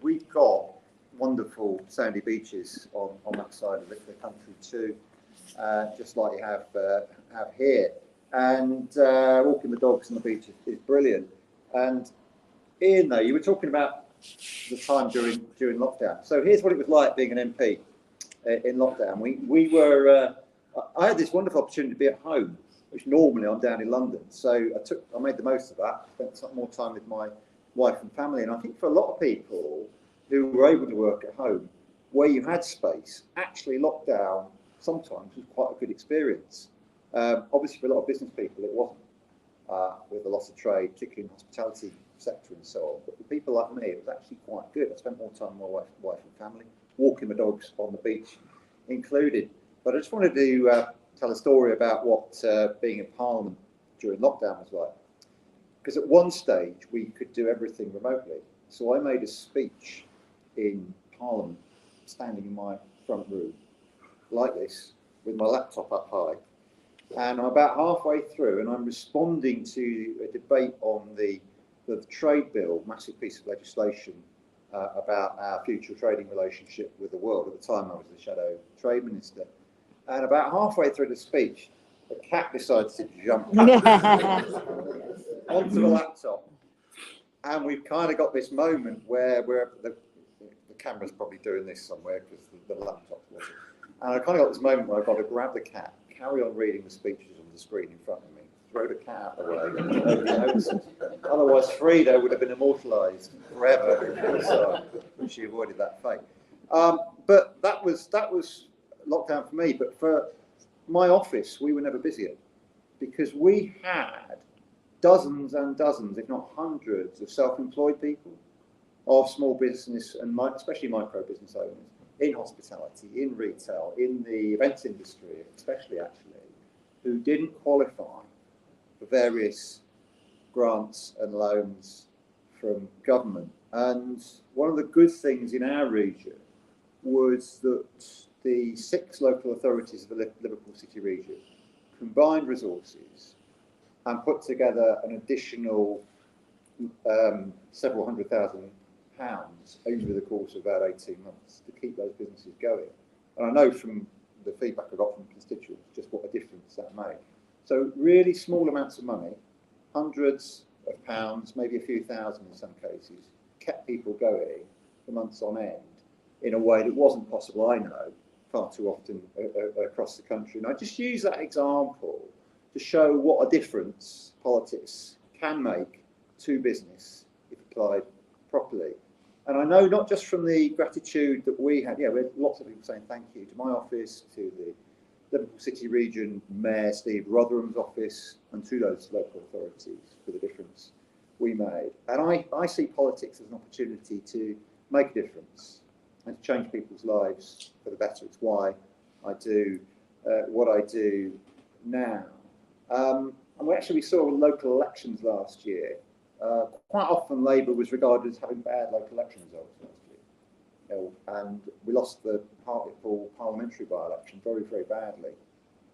We've got wonderful sandy beaches on that side of the country too, just like you have here. And walking the dogs on the beach is brilliant. And Ian, though, you were talking about the time during lockdown. So here's what it was like being an MP in lockdown. I had this wonderful opportunity to be at home, which normally I'm down in London. So I made the most of that. Spent some more time with my wife and family. And I think for a lot of people who were able to work at home, where you had space, actually lockdown sometimes was quite a good experience. Obviously, for a lot of business people, it wasn't, with the loss of trade, particularly in the hospitality sector and so on. But for people like me, it was actually quite good. I spent more time with my wife and family, walking my dogs on the beach included. But I just wanted to tell a story about what being in Parliament during lockdown was like. Because at one stage, we could do everything remotely. So I made a speech in Parliament, standing in my front room, like this, with my laptop up high. And I'm about halfway through, and I'm responding to a debate on the trade bill, massive piece of legislation about our future trading relationship with the world. At the time, I was the Shadow Trade Minister. And about halfway through the speech, a cat decides to jump onto the laptop. And we've kind of got this moment where the camera's probably doing this somewhere because the laptop wasn't. And I kind of got this moment where I've got to grab the cat, carry on reading the speeches on the screen in front of me, throw the cat away. Otherwise, Frida would have been immortalised forever. So, but she avoided that fate. But that was lockdown for me. But for my office, we were never busier because we had dozens and dozens, if not hundreds, of self-employed people, of small business and especially micro business owners in hospitality, in retail, in the events industry, especially actually, who didn't qualify for various grants and loans from government. And one of the good things in our region was that the 6 local authorities of the Liverpool City region combined resources and put together an additional several £100,000 over the course of about 18 months to keep those businesses going. And I know from the feedback I got from constituents just what a difference that made. So really small amounts of money, hundreds of pounds, maybe a few thousand in some cases, kept people going for months on end in a way that wasn't possible, I know, far too often across the country. And I just use that example to show what a difference politics can make to business if applied properly. And I know not just from the gratitude that we had, we had lots of people saying thank you to my office, to the Liverpool City Region Mayor Steve Rotherham's office, and to those local authorities for the difference we made. And I see politics as an opportunity to make a difference and to change people's lives for the better. It's why I do what I do now. And we saw local elections last year. Quite often Labour was regarded as having bad local election results last year. And we lost the Hartlepool parliamentary by-election very, very badly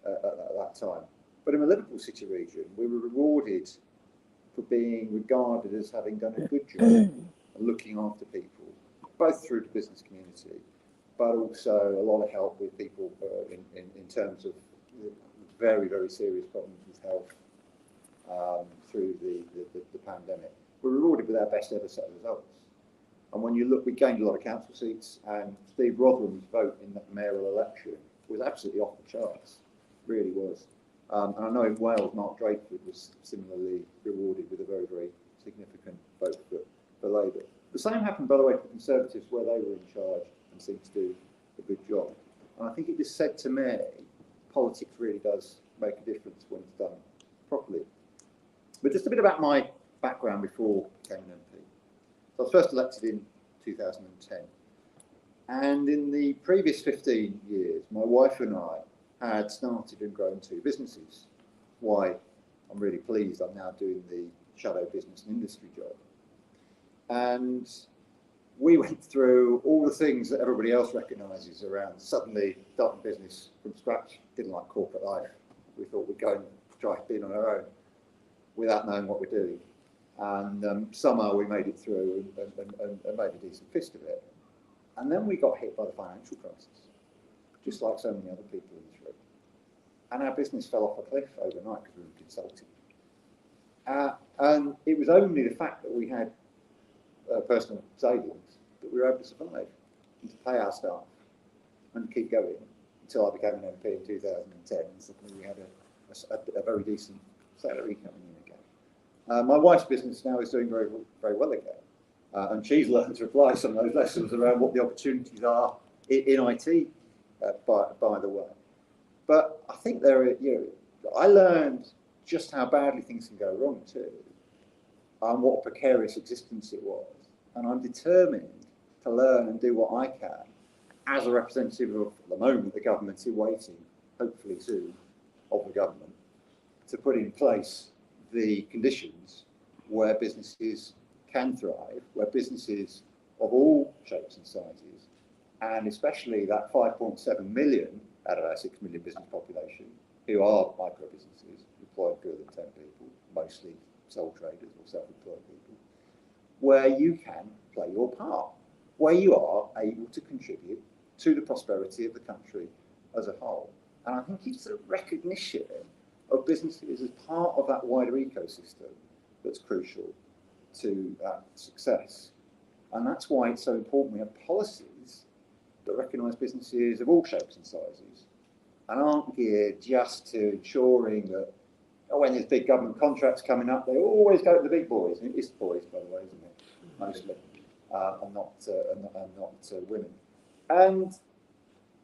at that time. But in the Liverpool City region, we were rewarded for being regarded as having done a good job and looking after people, both through the business community, but also a lot of help with people in terms of very, very serious problems with health through the pandemic. We're rewarded with our best ever set of results. And when you look, we gained a lot of council seats, and Steve Rotherham's vote in that mayoral election was absolutely off the charts, really was. And I know in Wales, Mark Drakeford was similarly rewarded with a very, very significant vote for Labour. The same happened, by the way, for Conservatives, where they were in charge and seemed to do a good job. And I think it just said to me, politics really does make a difference when it's done properly. But just a bit about my background before I became an MP. So I was first elected in 2010. And in the previous 15 years, my wife and I had started and grown 2 businesses. Why I'm really pleased I'm now doing the shadow business and industry job. And we went through all the things that everybody else recognises around suddenly starting business from scratch. Didn't like corporate life. We thought we'd go and try it in on our own without knowing what we're doing. And somehow we made it through and made a decent fist of it. And then we got hit by the financial crisis, just like so many other people in this room. And our business fell off a cliff overnight because we were consulting. And it was only the fact that we had personal savings that we were able to survive and to pay our staff and to keep going until I became an MP in 2010. And suddenly we had a very decent salary coming in again. My wife's business now is doing very, very well again. And she's learned to apply some of those lessons around what the opportunities are in IT, by the way. But I think I learned just how badly things can go wrong too, and what a precarious existence it was. And I'm determined to learn and do what I can as a representative of, at the moment, the government is waiting, hopefully soon, of the government, to put in place the conditions where businesses can thrive, where businesses of all shapes and sizes, and especially that 5.7 million out of our 6 million business population, who are micro businesses, employing fewer than 10 people, mostly sole traders or self-employed people, where you can play your part, where you are able to contribute to the prosperity of the country as a whole. And I think it's a recognition of businesses as part of that wider ecosystem that's crucial to that success. And that's why it's so important we have policies that recognise businesses of all shapes and sizes and aren't geared just to ensuring that when there's big government contracts coming up, they always go to the big boys. And it is boys, by the way, isn't it? Mostly, and not women. And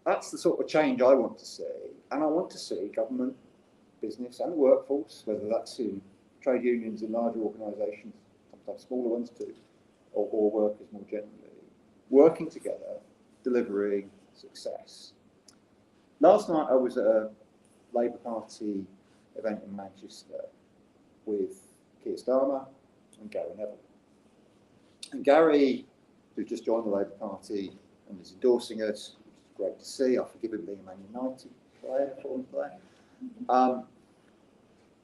that's the sort of change I want to see. And I want to see government, business and workforce, whether that's in trade unions in larger organisations, sometimes smaller ones too, or workers more generally, working together, delivering success. Last night I was at a Labour Party event in Manchester with Keir Starmer and Gary Neville. And Gary, who's just joined the Labour Party and is endorsing us, which is great to see. I forgive him being a Man United player, foreign player.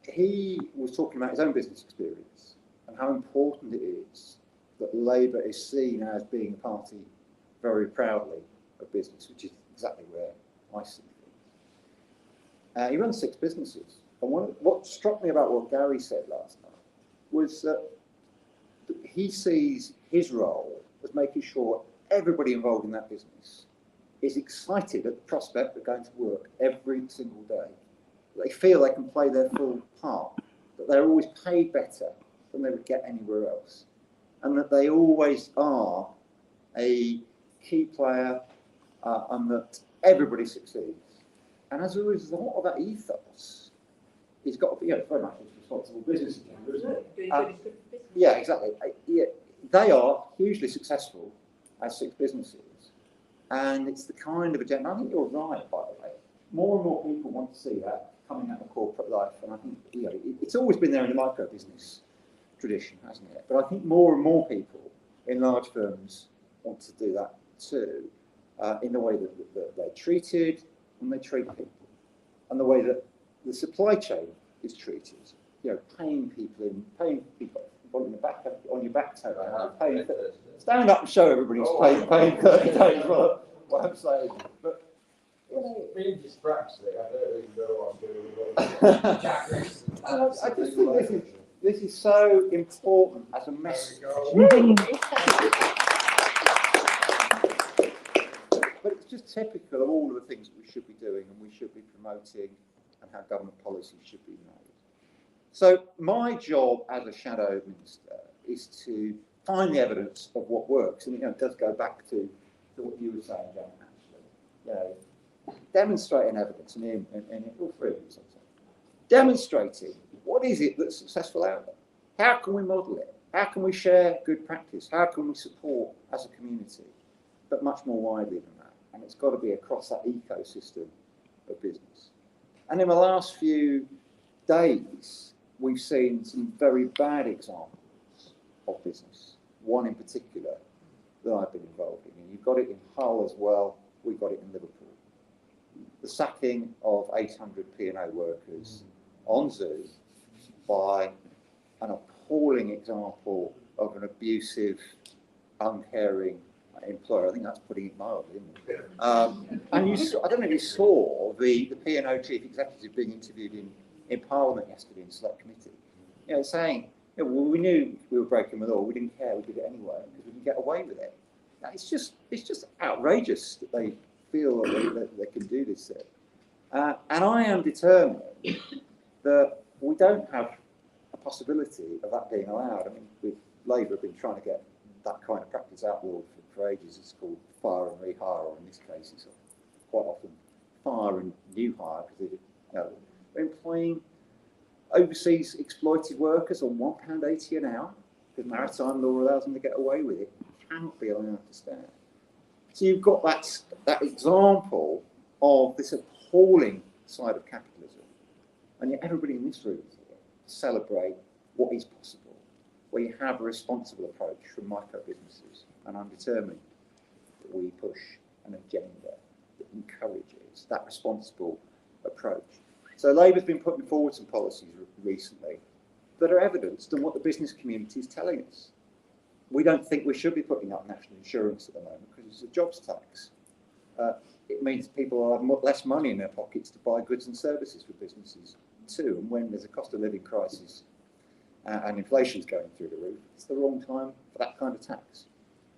He was talking about his own business experience and how important it is that Labour is seen as being a party very proudly of business, which is exactly where I see things. He runs 6 businesses. And what struck me about what Gary said last night was that he sees his role as making sure everybody involved in that business is excited at the prospect of going to work every single day. They feel they can play their full part, that they're always paid better than they would get anywhere else, and that they always are a key player and that everybody succeeds. And as a result of that ethos, it's got to be very much a responsible business agenda, isn't it? Yeah, exactly. They are hugely successful as 6 businesses, and it's the kind of agenda. I think you're right, by the way. More and more people want to see that coming out of corporate life, and I think it's always been there in the micro business tradition, hasn't it? But I think more and more people in large firms want to do that too, in the way that they're treated and they treat people, and the way that the supply chain is treated. Paying people on your back toe. Stand up and show everybody who's paying 30 days. Well, I'm saying, but. Being dyspraxic, I don't really know what I'm doing. I just think this is so important as a message. But it's just typical of all of the things we should be doing and we should be promoting and how government policy should be made. So my job as a shadow minister is to find the evidence of what works. And it does go back to what you were saying, Jan, actually. Demonstrating evidence, and all 3 of you sometimes. Demonstrating what is it that's successful out there? How can we model it? How can we share good practice? How can we support as a community? But much more widely than that. And it's got to be across that ecosystem of business. And in the last few days, we've seen some very bad examples of business. One in particular that I've been involved in. And you've got it in Hull as well. We've got it in Liverpool. The sacking of 800 P&O workers on Zoom by an appalling example of an abusive, uncaring employer. I think that's putting it mildly, isn't it? And I don't know if you saw the P&O chief executive being interviewed in Parliament yesterday in Select Committee, saying, well, we knew we were breaking the law, we didn't care, we did it anyway because we can get away with it. Now, it's just outrageous that they feel that they can do this thing. And I am determined that we don't have a possibility of that being allowed. I mean, Labour have been trying to get that kind of practice outlawed for ages. It's called fire and rehire, or in this case, it's quite often fire and new hire, because they're employing overseas exploited workers on £1.80 an hour, because maritime law allows them to get away with it. It cannot be allowed to stand. So you've got that example of this appalling side of capitalism, and yet everybody in this room is here to celebrate what is possible, where you have a responsible approach from micro businesses, and I'm determined that we push an agenda that encourages that responsible approach. So Labour's been putting forward some policies recently that are evidenced on what the business community is telling us. We don't think we should be putting up national insurance at the moment because it's a jobs tax. It means people will have less money in their pockets to buy goods and services for businesses too. And when there's a cost of living crisis and inflation's going through the roof, it's the wrong time for that kind of tax.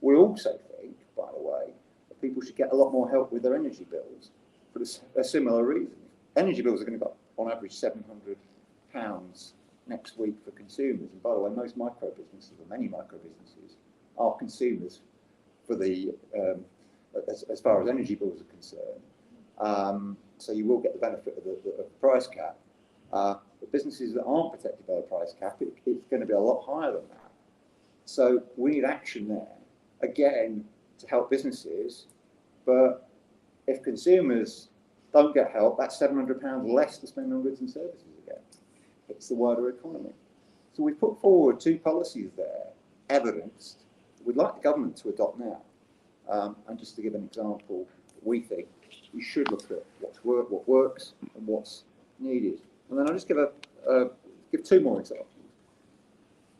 We also think, by the way, that people should get a lot more help with their energy bills for a similar reason. Energy bills are going to go up on average £700 next week for consumers. And by the way, most micro businesses, or many micro businesses, are consumers for the as far as energy bills are concerned. So you will get the benefit of the price cap. But businesses that aren't protected by the price cap, it's going to be a lot higher than that. So we need action there, again, to help businesses. But if consumers don't get help, that's £700 less to spend on goods and services again. It's the wider economy. So we've put forward two policies there, evidenced, that we'd like the government to adopt now. And just to give an example, we think we should look at what works and what's needed. And then I'll just give two more examples.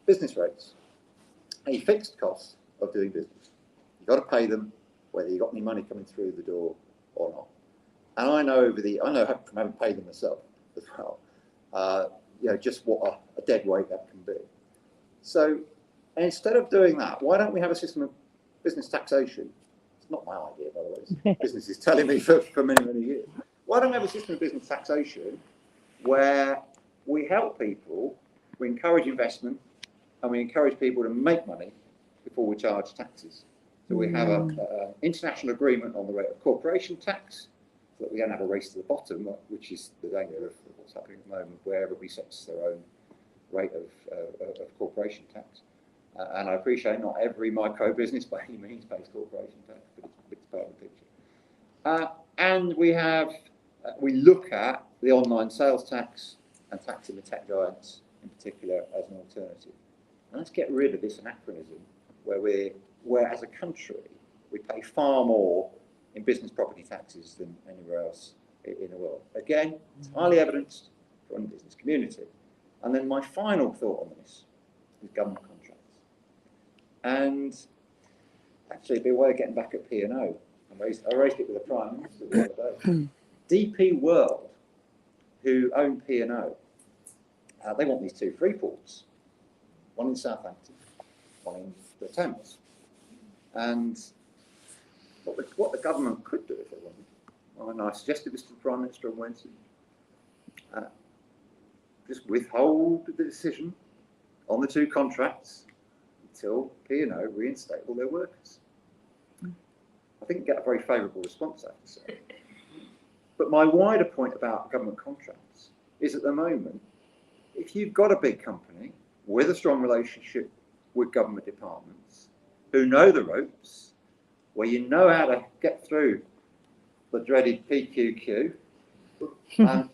Business rates, a fixed cost of doing business. You've got to pay them whether you've got any money coming through the door or not. And I know from having paid them myself as well, just what a dead weight that can be. So instead of doing that, why don't we have a system of business taxation? It's not my idea, by the way. Business is telling me for many, many years. Why don't we have a system of business taxation where we help people, we encourage investment, and we encourage people to make money before we charge taxes? So we have an international agreement on the rate of corporation tax, so that we don't have a race to the bottom, which is the danger of what's happening at the moment, where everybody sets their own rate of corporation tax. And I appreciate not every micro business by any means pays corporation tax, but it's part of the picture. And we look at the online sales tax and taxing the tech giants in particular as an alternative. And let's get rid of this anachronism where as a country we pay far more in business property taxes than anywhere else in the world. Again, it's highly evidenced from the business community. And then my final thought on this is government contracts. And actually, it'd be a way of getting back at P&O. I raised it with the Prime Minister the other day. DP World, who own P&O, they want these two free ports, one in Southampton, one in the Thames. And what the government could do if it wanted, and I suggested this to the Prime Minister on Wednesday, just withhold the decision on the two contracts until P&O reinstate all their workers. I think get a very favourable response, I have to say. But my wider point about government contracts is at the moment, if you've got a big company with a strong relationship with government departments who know the ropes, where you know how to get through the dreaded PQQ, and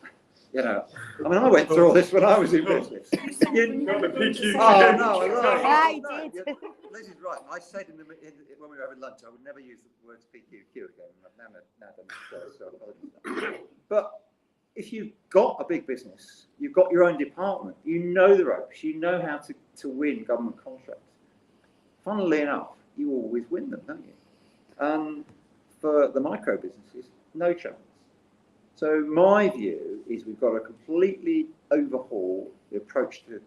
I went through all this when I was in business. Got the PQQ. Oh no, I did. Liz is right. I said when we were having lunch, I would never use the words PQQ again. I've now done it, so I apologize. But if you've got a big business, you've got your own department, you know the ropes, you know how to to win government contracts. Funnily enough, you always win them, don't you? For the micro businesses, no chance. So my view is we've got to completely overhaul the approach to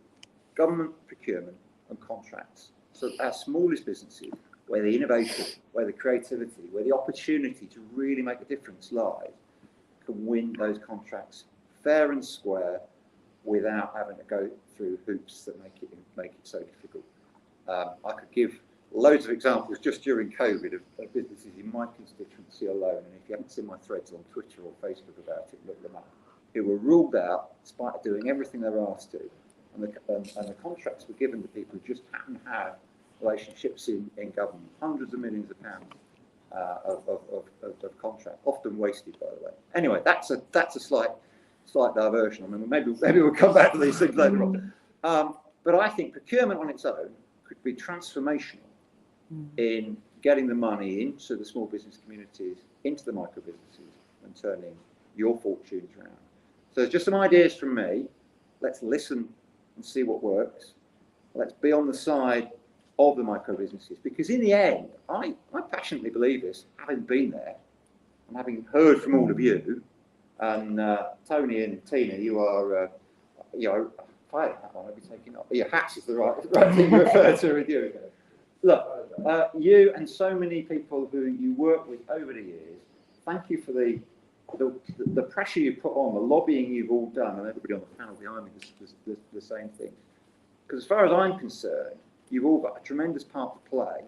government procurement and contracts. So our smallest businesses, where the innovation, where the creativity, where the opportunity to really make a difference lies, can win those contracts fair and square without having to go through hoops that make it so difficult. I could give loads of examples just during COVID of businesses in my constituency alone, and if you haven't seen my threads on Twitter or Facebook about it, look them up, who were ruled out despite doing everything they were asked to, and the contracts were given to people who just happen to have relationships in government, hundreds of millions of pounds of contract, often wasted, by the way. Anyway, that's a slight diversion. I mean, maybe we'll come back to these things later on. But I think procurement on its own could be transformational in getting the money into the small business communities, into the micro businesses, and turning your fortunes around. So just some ideas from me. Let's listen and see what works. Let's be on the side of the micro businesses, because in the end, I passionately believe this, having been there and having heard from all of you, and Tony and Tina, you are, if I had that one, I'd be taking off. Your hats is the right thing to refer to with you. Look, you and so many people who you work with over the years, thank you for the pressure you put on, the lobbying you've all done, and everybody on the panel behind me does the same thing. Because as far as I'm concerned, you've all got a tremendous part to play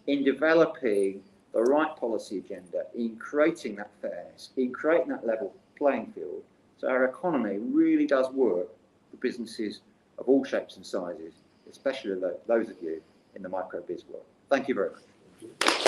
in developing the right policy agenda, in creating that fairness, in creating that level playing field, so our economy really does work for businesses of all shapes and sizes, especially those of you in the micro biz world. Thank you very much.